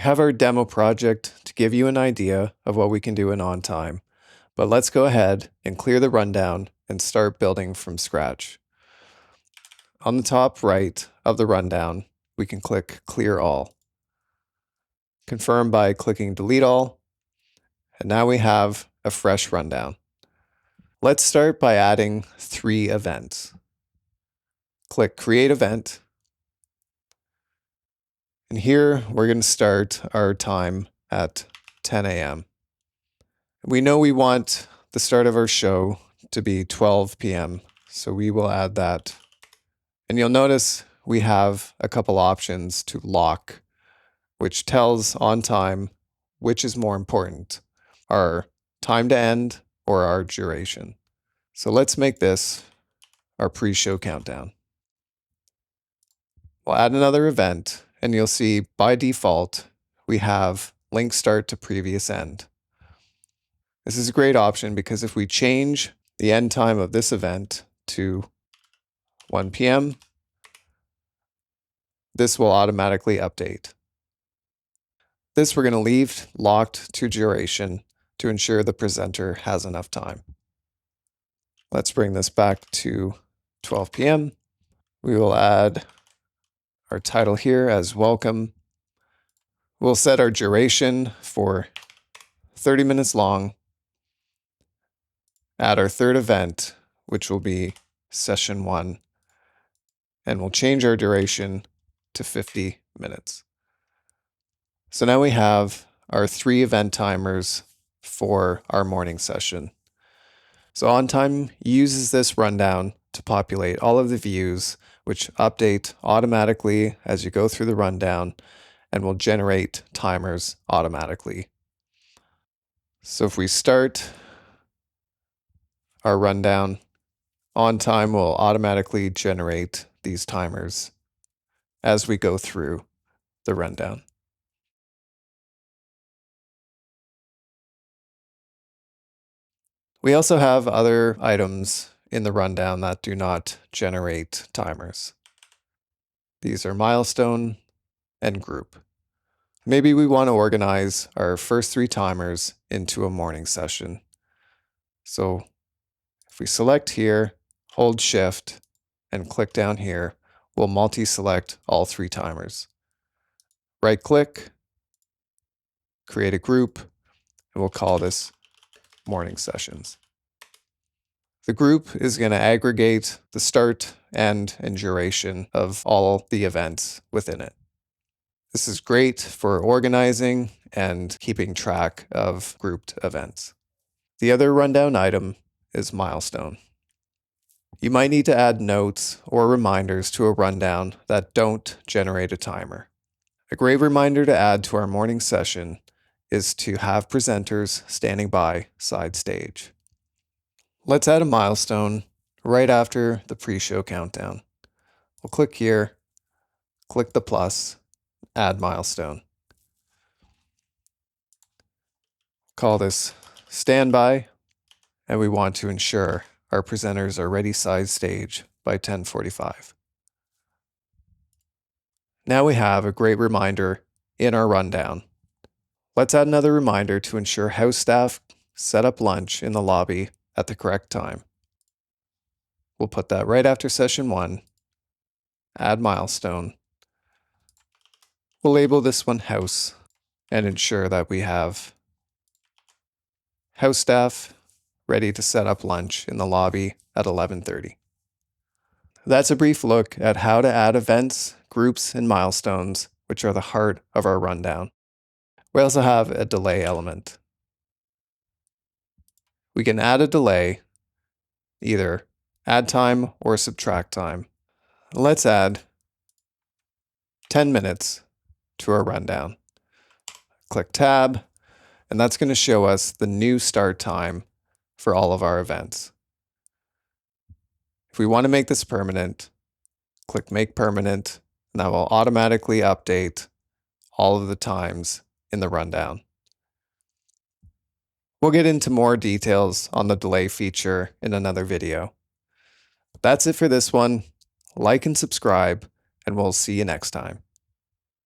We have our demo project to give you an idea of what we can do in Ontime, but let's go ahead and clear the rundown and start building from scratch. On the top right of the rundown, we can click Clear All. Confirm by clicking Delete All, and now we have a fresh rundown. Let's start by adding 3 events. Click Create Event, and here we're going to start our time at 10 a.m. We know we want the start of our show to be 12 p.m., so we will add that. And you'll notice we have a couple options to lock, which tells Ontime which is more important, our time to end or our duration. So let's make this our pre-show countdown. We'll add another event, and you'll see by default, we have link start to previous end. This is a great option because if we change the end time of this event to 1 p.m., this will automatically update. This we're going to leave locked to duration to ensure the presenter has enough time. Let's bring this back to 12 p.m. We will add our title here as welcome. We'll set our duration for 30 minutes long. Add our third event, which will be session 1. And we'll change our duration to 50 minutes. So now we have our 3 event timers for our morning session. So Ontime uses this rundown to populate all of the views, which update automatically as you go through the rundown and will generate timers automatically. So if we start our rundown, Ontime will automatically generate these timers as we go through the rundown. We also have other items in the rundown that do not generate timers. These are milestone and group. Maybe we want to organize our first 3 timers into a morning session. So if we select here, hold Shift, and click down here, we'll multi-select all 3 timers. Right-click, create a group, and we'll call this morning sessions. The group is going to aggregate the start, end, and duration of all the events within it. This is great for organizing and keeping track of grouped events. The other rundown item is milestone. You might need to add notes or reminders to a rundown that don't generate a timer. A great reminder to add to our morning session is to have presenters standing by side stage. Let's add a milestone right after the pre-show countdown. We'll click here, click the plus, add milestone. Call this standby, and we want to ensure our presenters are ready side stage by 10:45. Now we have a great reminder in our rundown. Let's add another reminder to ensure house staff set up lunch in the lobby at the correct time. We'll put that right after session 1, add milestone. We'll label this one house and ensure that we have house staff ready to set up lunch in the lobby at 11:30. That's a brief look at how to add events, groups, and milestones, which are the heart of our rundown. We also have a delay element. We can add a delay, either add time or subtract time. Let's add 10 minutes to our rundown. Click Tab, and that's going to show us the new start time for all of our events. If we want to make this permanent, click Make Permanent, and that will automatically update all of the times in the rundown. We'll get into more details on the delay feature in another video. That's it for this one. Like and subscribe, and we'll see you next time.